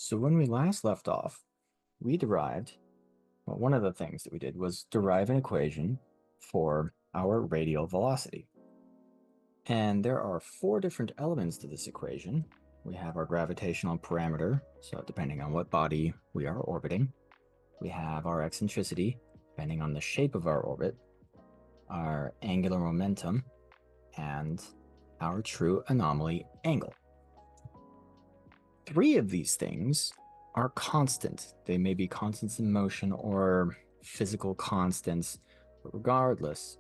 So when we last left off, we derived, well, one of the things that we did was derive an equation for our radial velocity. And there are four different elements to this equation. We have our gravitational parameter, so depending on what body we are orbiting. We have our eccentricity, depending on the shape of our orbit, our angular momentum, and our true anomaly angle. Three of these things are constant. They may be constants in motion or physical constants, but regardless,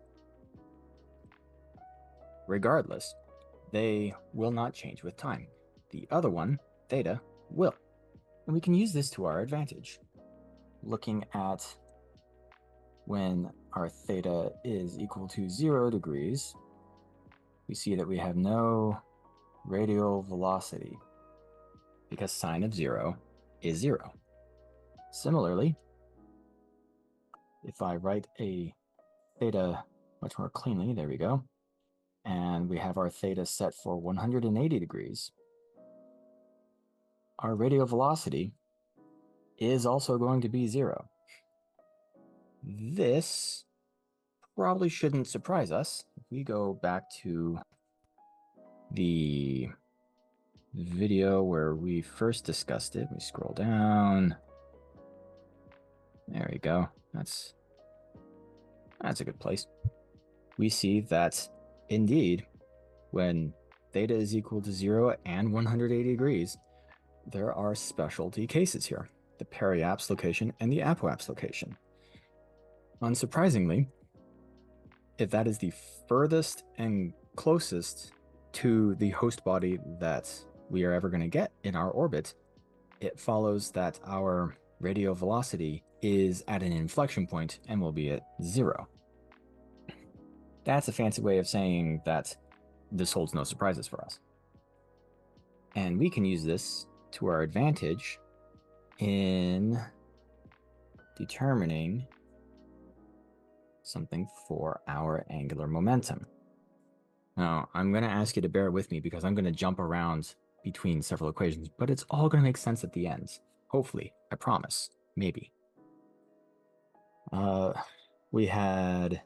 they will not change with time. The other one, theta, will. And we can use this to our advantage. Looking at when our theta is equal to 0 degrees, we see that we have no radial velocity because sine of 0 is 0. Similarly, if I write a theta much more cleanly, there we go, and we have our theta set for 180 degrees, our radial velocity is also going to be 0. This probably shouldn't surprise us. If we go back to the video where we first discussed it, we scroll down. There we go. That's a good place. We see that indeed, when theta is equal to 0 and 180 degrees, there are specialty cases here, the periaps location and the apoaps location. Unsurprisingly, if that is the furthest and closest to the host body that we are ever going to get in our orbit, it follows that our radial velocity is at an inflection point and will be at 0. That's a fancy way of saying that this holds no surprises for us. And we can use this to our advantage in determining something for our angular momentum. Now, I'm going to ask you to bear with me because I'm going to jump around between several equations, but it's all going to make sense at the end. Hopefully, I promise. Maybe. We had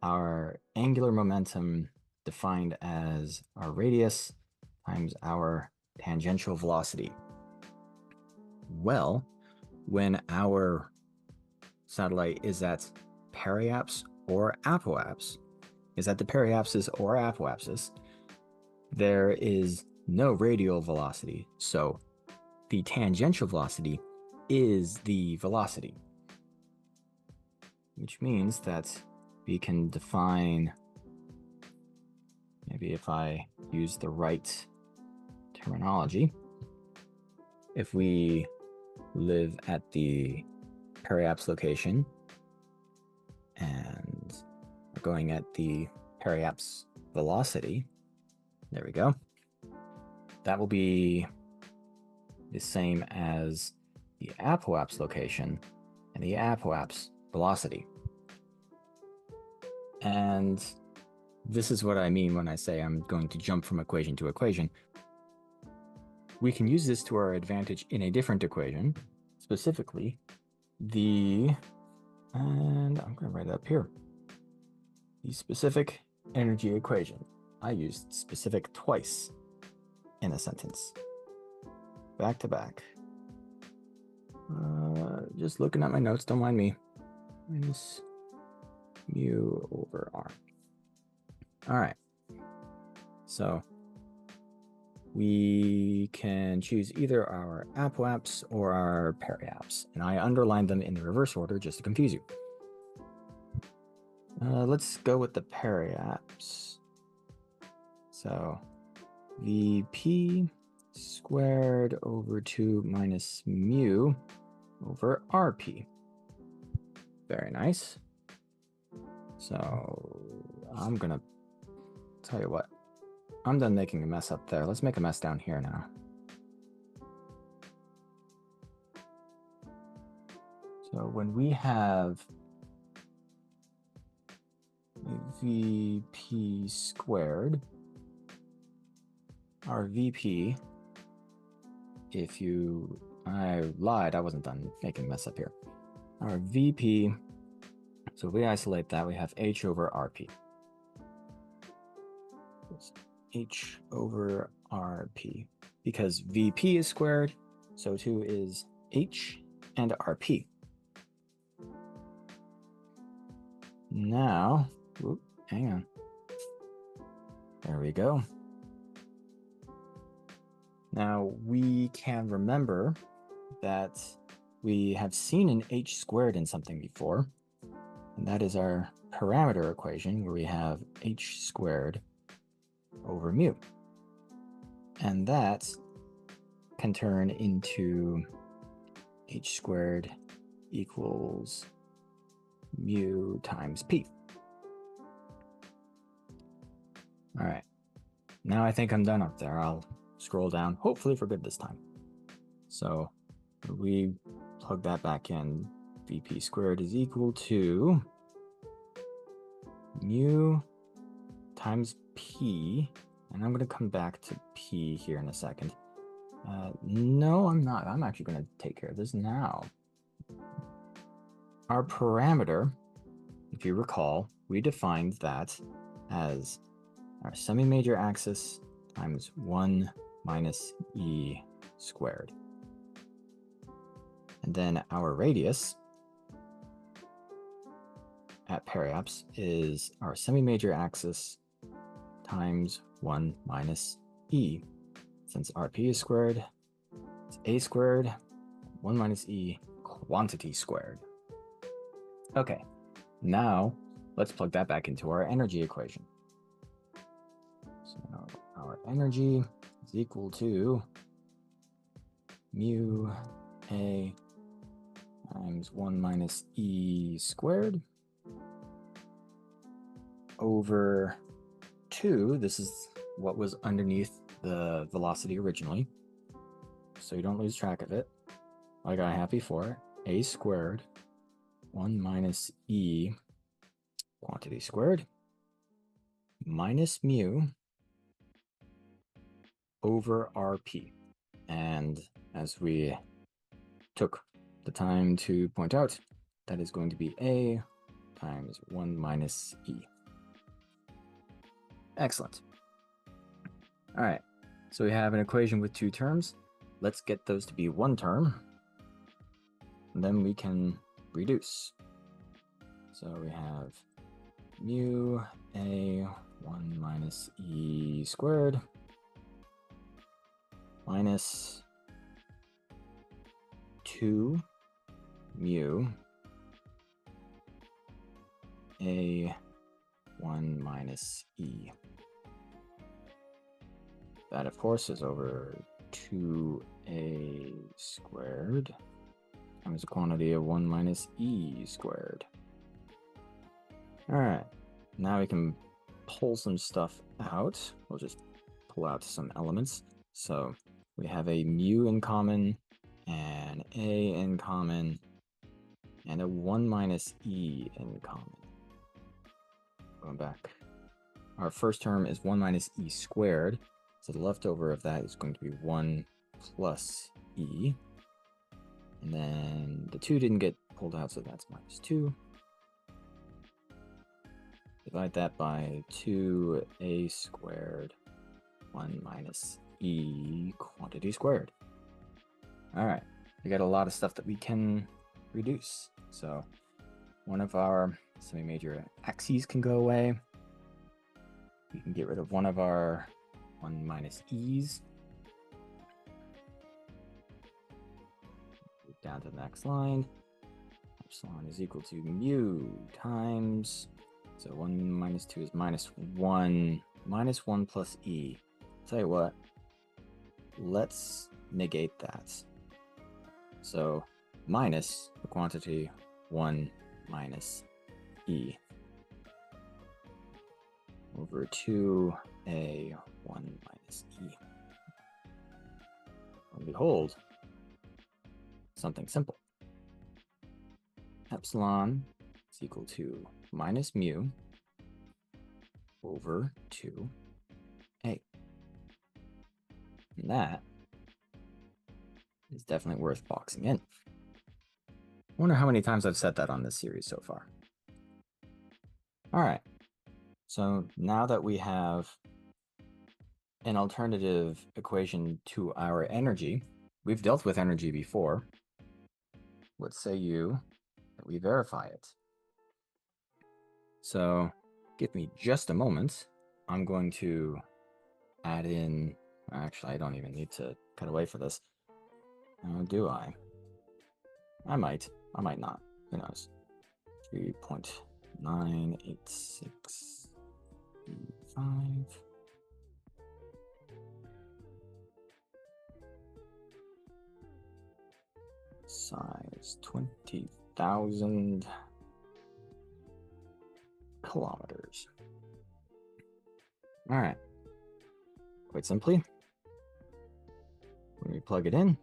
our angular momentum defined as our radius times our tangential velocity. Well, when our satellite is at periaps or apoaps, is at the periapsis or apoapsis, there is no radial velocity. So the tangential velocity is the velocity, which means that we can define, maybe if I use the right terminology, if we live at the periaps location and we're going at the periaps velocity, there we go, that will be the same as the apoaps location and the apoaps velocity. And this is what I mean when I say I'm going to jump from equation to equation. We can use this to our advantage in a different equation, specifically and I'm going to write it up here, the specific energy equation. I used specific twice in a sentence, back to back. Just looking at my notes, don't mind me. Minus mu over r. All right. So we can choose either our apoaps or our periaps, and I underlined them in the reverse order just to confuse you. Let's go with the periaps. So Vp squared over 2 minus mu over Rp. Very nice. So I'm gonna tell you what, I'm done making a mess up there. Let's make a mess down here now. So when we have Vp squared, our Vp, if you I lied. I wasn't done making a mess up here. Our VP, so if we isolate that, we have H over RP. It's H over RP. Because VP is squared, so too is H and RP. Now, hang on. There we go. Now we can remember that we have seen an H squared in something before, and that is our parameter equation where we have H squared over mu. And that can turn into H squared equals mu times P. All right, now I think I'm done up there. I'll scroll down, hopefully for good this time. So we plug that back in. VP squared is equal to mu times P, and I'm going to come back to P here in a second. No, I'm not. I'm actually going to take care of this now. Our parameter, if you recall, we defined that as our semi-major axis times 1 minus e squared. And then our radius at periaps is our semi-major axis times 1 minus e. Since RP is squared, it's a squared, 1 minus e quantity squared. Okay, now let's plug that back into our energy equation. So our energy is equal to mu a times 1 minus e squared over 2. This is what was underneath the velocity originally, so you don't lose track of it, like I have before. A squared 1 minus e quantity squared minus mu over RP. And as we took the time to point out, that is going to be A times 1 minus E. Excellent. All right, so we have an equation with two terms. Let's get those to be one term, and then we can reduce. So we have mu A 1 minus E squared minus 2 mu A 1 minus E. That, of course, is over 2a squared times the quantity of 1 minus e squared. All right, now we can pull some stuff out. We'll just pull out some elements. So we have a mu in common, and a in common, and a 1 minus e in common. Going back, our first term is 1 minus e squared, so the leftover of that is going to be 1 plus e, and then the 2 didn't get pulled out, so that's minus 2. Divide that by 2a squared 1 minus e quantity squared. All right, we got a lot of stuff that we can reduce. So one of our semi-major axes can go away. We can get rid of one of our 1 minus e's. Move down to the next line. Epsilon is equal to mu times, so 1 minus 2 is minus 1, minus 1 plus e. Tell you what, let's negate that. So minus the quantity 1 minus e over 2a 1 minus e. And behold, something simple. Epsilon is equal to minus mu over 2a. And that is definitely worth boxing in. I wonder how many times I've said that on this series so far. All right, so now that we have an alternative equation to our energy, we've dealt with energy before. What say you that we verify it? So give me just a moment. I'm going to add in, actually, I don't even need to cut away for this. Do I? I might not, who knows? 3.98635. Size 20,000 kilometers. All right. Quite simply, when we plug it in,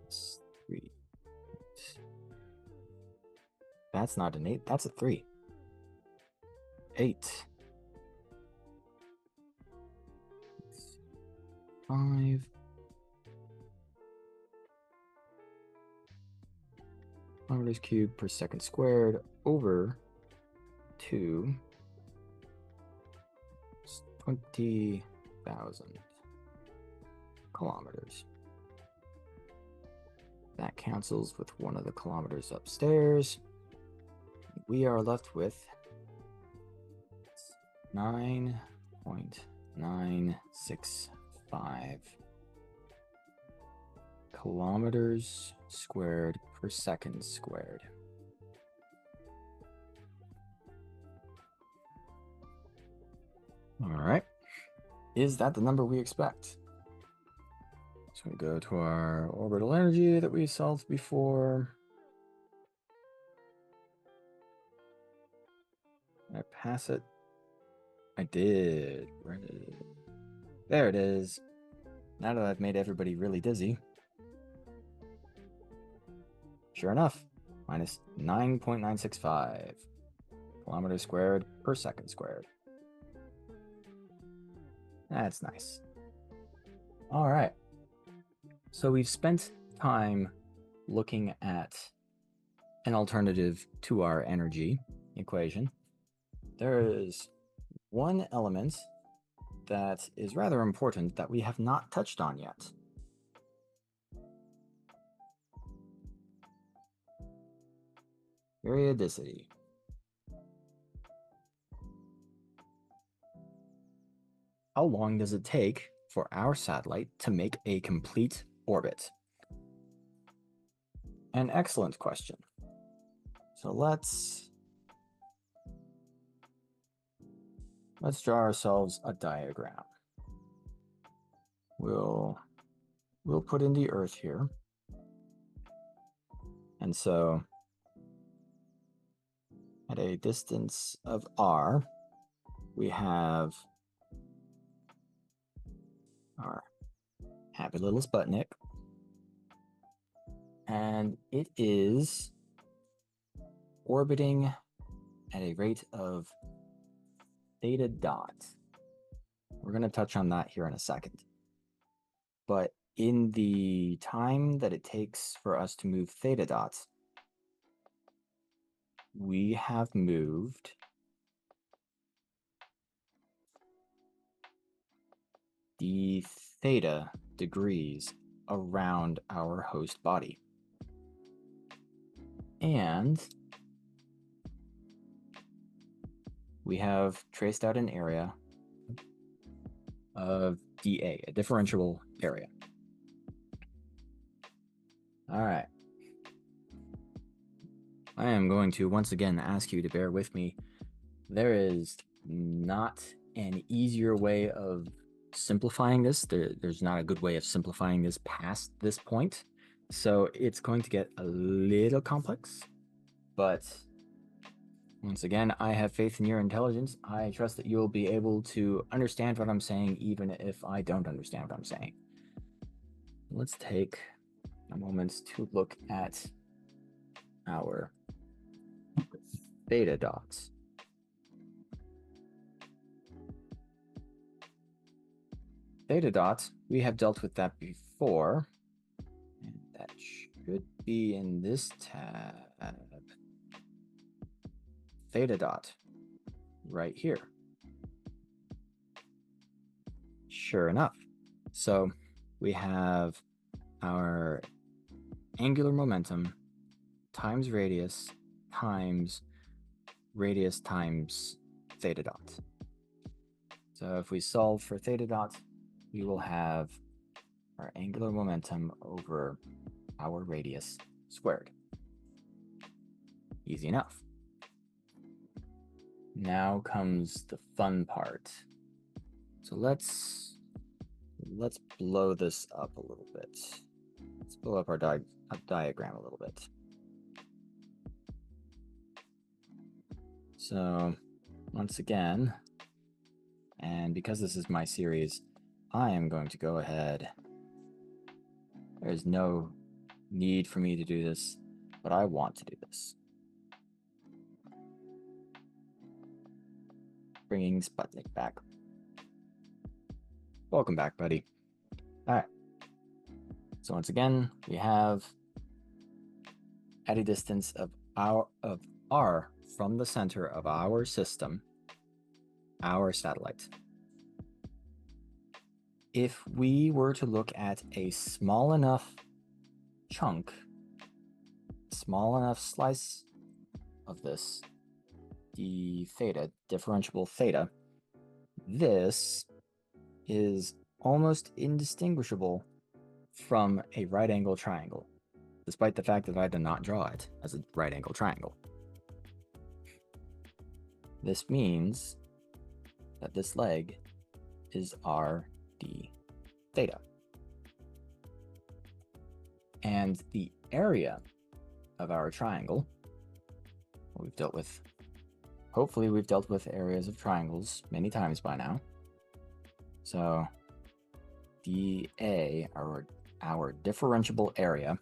it's 3. That's not an 8, that's a 3. 8. 5. Kilometers cubed per second squared over 2. 20,000 kilometers. That cancels with one of the kilometers upstairs. We are left with 9.965 kilometers squared per second squared. All right. Is that the number we expect? So we go to our orbital energy that we solved before. Did I pass it? I did. Where did it? There it is. Now that I've made everybody really dizzy. Sure enough, minus 9.965 kilometers squared per second squared. That's nice. All right. So we've spent time looking at an alternative to our energy equation. There is one element that is rather important that we have not touched on yet. Periodicity. How long does it take for our satellite to make a complete orbit? An excellent question. So let's draw ourselves a diagram. We'll put in the Earth here. And so at a distance of r, we have our happy little Sputnik. And it is orbiting at a rate of theta dot. We're going to touch on that here in a second. But in the time that it takes for us to move theta dots, we have moved the theta degrees around our host body. And we have traced out an area of dA, a differentiable area. All right. I am going to once again ask you to bear with me. There is not an easier way of simplifying this. There's not a good way of simplifying this past this point. So it's going to get a little complex, but once again, I have faith in your intelligence. I trust that you'll be able to understand what I'm saying, even if I don't understand what I'm saying. Let's take a moment to look at our theta dots. theta dot, we have dealt with that before. And that should be in this tab. Theta dot, right here. Sure enough. So we have our angular momentum times radius times theta dot. So if we solve for theta dot, we will have our angular momentum over our radius squared. Easy enough. Now comes the fun part. So let's blow this up a little bit. Let's blow up our diagram a little bit. So once again, and because this is my series, I am going to go ahead. There's no need for me to do this, but I want to do this. Bringing Sputnik back. Welcome back, buddy. All right. So once again, we have at a distance of r from the center of our system, our satellite. If we were to look at a small enough chunk, small enough slice of this, the theta, differentiable theta, this is almost indistinguishable from a right angle triangle, despite the fact that I did not draw it as a right angle triangle. This means that this leg is r d theta. And the area of our triangle, we've dealt with, hopefully we've dealt with areas of triangles many times by now. So dA, our differentiable area,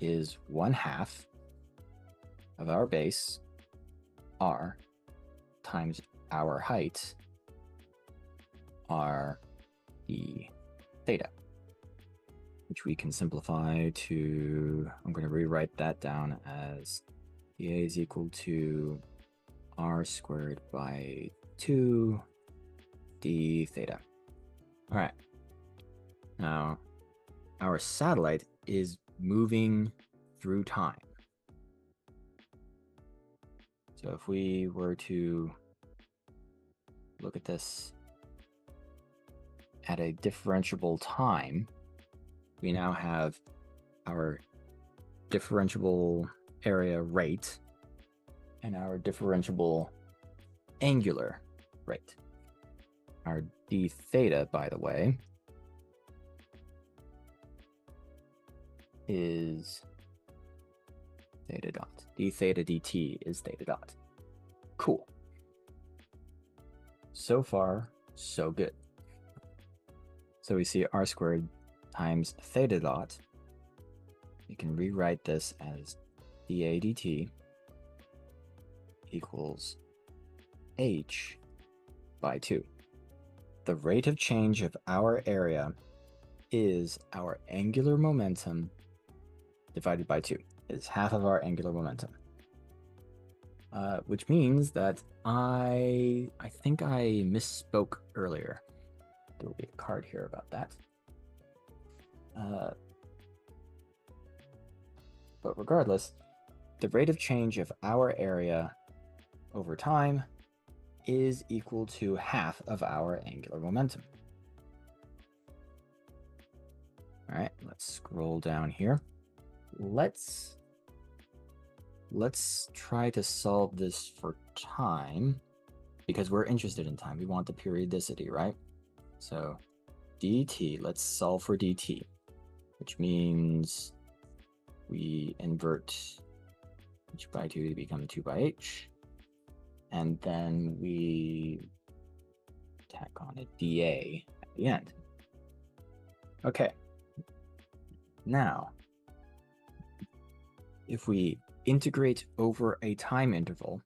is 1/2 of our base, r, times our height, r d theta, which we can simplify to, I'm going to rewrite that down as dA is equal to r squared by 2 d theta. All right. Now, our satellite is moving through time. So if we were to look at this at a differentiable time, we now have our differentiable area rate and our differentiable angular rate. Our d theta, by the way, is theta dot. D theta dt is theta dot. Cool. So far, so good. So we see r squared times theta dot. We can rewrite this as dA dt equals h by 2. The rate of change of our area is our angular momentum divided by 2. It's half of our angular momentum. Which means that I think I misspoke earlier. There will be a card here about that. But regardless, the rate of change of our area over time is equal to half of our angular momentum. All right, let's scroll down here. Let's try to solve this for time, because we're interested in time. We want the periodicity, right? So dt, let's solve for dt, which means we invert h by 2 to become 2 by h. And then we tack on a dA at the end. Okay. Now, if we integrate over a time interval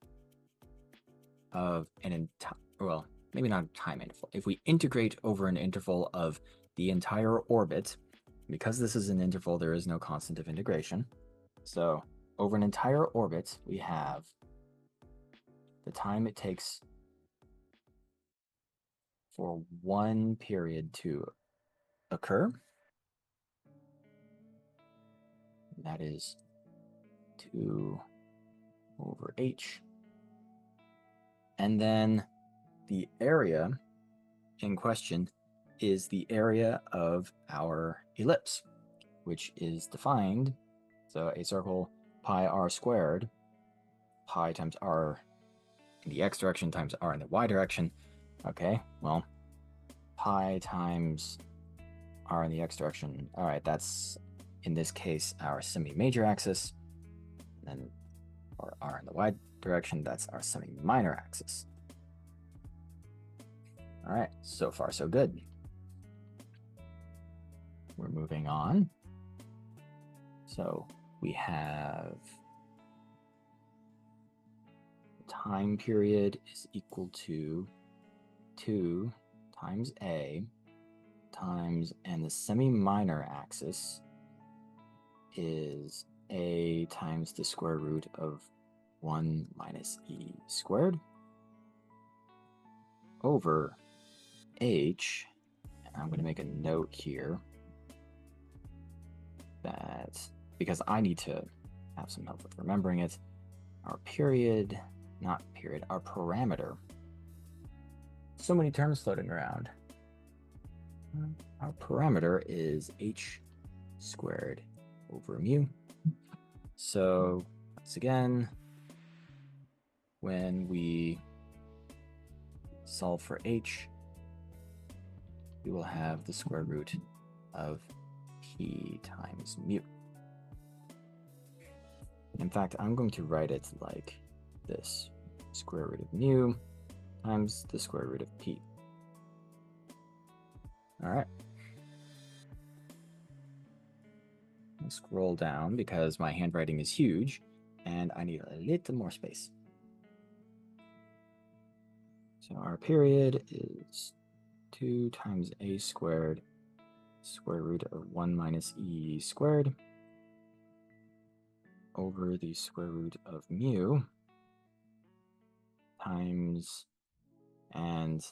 of an entire, well, maybe not a time interval. If we integrate over an interval of the entire orbit, because this is an interval, there is no constant of integration. So over an entire orbit, we have the time it takes for one period to occur. That is 2 over h. And then the area in question is the area of our ellipse, which is defined, so a circle pi r squared, pi times r in the x direction times r in the y direction. Okay, well, pi times r in the x direction. All right, that's, in this case, our semi-major axis. And then for r in the y direction, that's our semi-minor axis. All right, so far so good. We're moving on. So we have time period is equal to 2 times a times, and the semi-minor axis is a times the square root of 1 minus e squared over h. And I'm going to make a note here that, because I need to have some help with remembering it, our period, not period, our parameter. So many terms floating around. Our parameter is h squared over mu. So once again, when we solve for h, we will have the square root of p times mu. In fact, I'm going to write it like this: square root of mu times the square root of p. All right. I'll scroll down because my handwriting is huge and I need a little more space. So our period is 2 times a squared, square root of 1 minus e squared, over the square root of mu times, and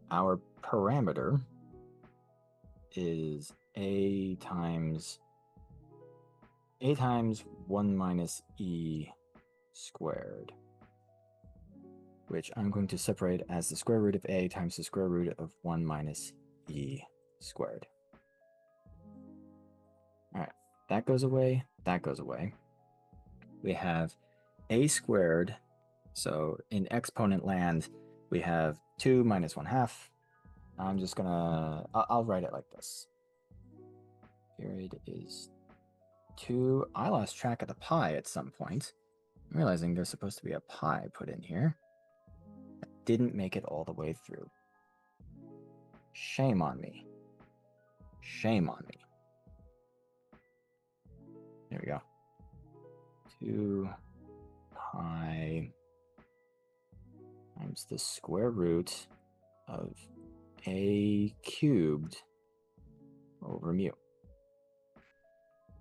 our parameter is a times 1 minus e squared, which I'm going to separate as the square root of a times the square root of 1 minus e squared. All right, that goes away, that goes away. We have a squared, so in exponent land, we have 2 minus 1/2. I'm just gonna, I'll write it like this. Period is 2. I lost track of the pi at some point. I'm realizing there's supposed to be a pi put in here. I didn't make it all the way through. Shame on me. Shame on me. There we go. 2 pi times the square root of a cubed over mu.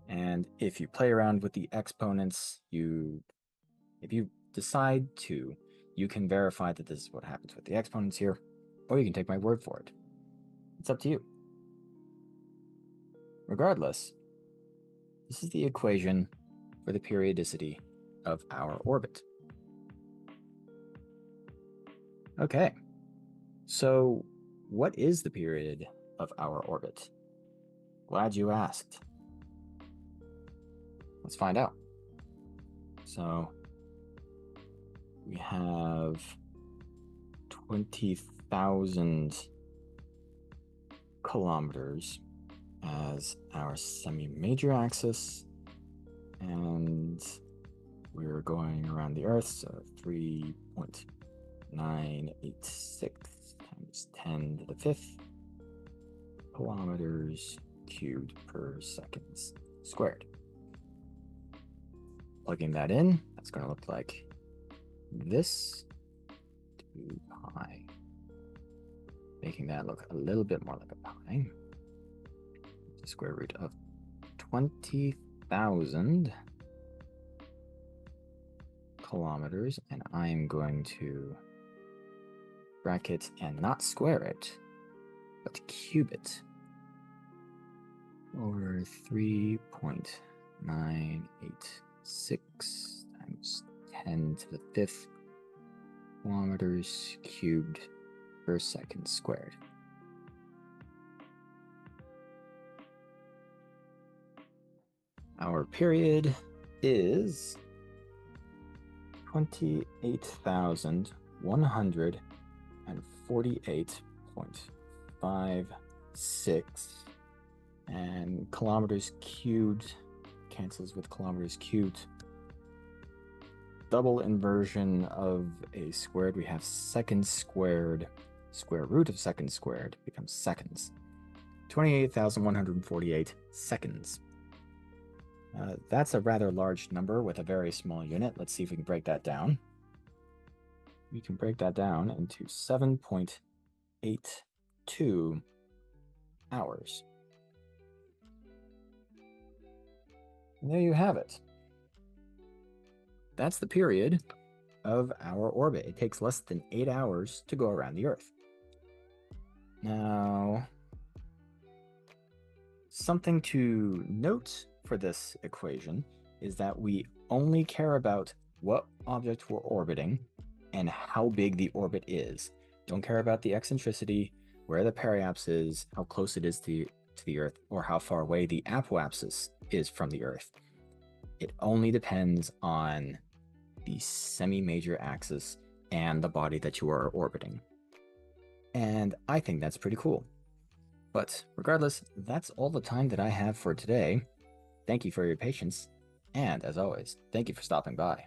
And if you play around with the exponents, if you decide to, you can verify that this is what happens with the exponents here, or you can take my word for it. It's up to you. Regardless, this is the equation for the periodicity of our orbit. Okay, so what is the period of our orbit? Glad you asked. Let's find out. So we have 20,000 kilometers as our semi-major axis, and we're going around the Earth, so 3.986 times 10 to the 5th kilometers cubed per second squared. Plugging that in, that's going to look like this: 2 pi making that look a little bit more like a pie. The square root of 20,000 kilometers, and I'm going to bracket and not square it, but cube it over 3.986 times 10 to the 5th kilometers cubed per second squared. Our period is 28,148.56, and kilometers cubed cancels with kilometers cubed. Double inversion of a squared, we have second squared. Square root of second squared becomes seconds. 28,148 seconds. That's a rather large number with a very small unit. Let's see if we can break that down. We can break that down into 7.82 hours. And there you have it. That's the period of our orbit. It takes less than 8 hours to go around the Earth. Now, something to note for this equation is that we only care about what object we're orbiting and how big the orbit is. Don't care about the eccentricity, where the periapsis is, how close it is to the Earth, or how far away the apoapsis is from the Earth. It only depends on the semi-major axis and the body that you are orbiting. And I think that's pretty cool. But regardless, that's all the time that I have for today. Thank you for your patience, and as always, thank you for stopping by.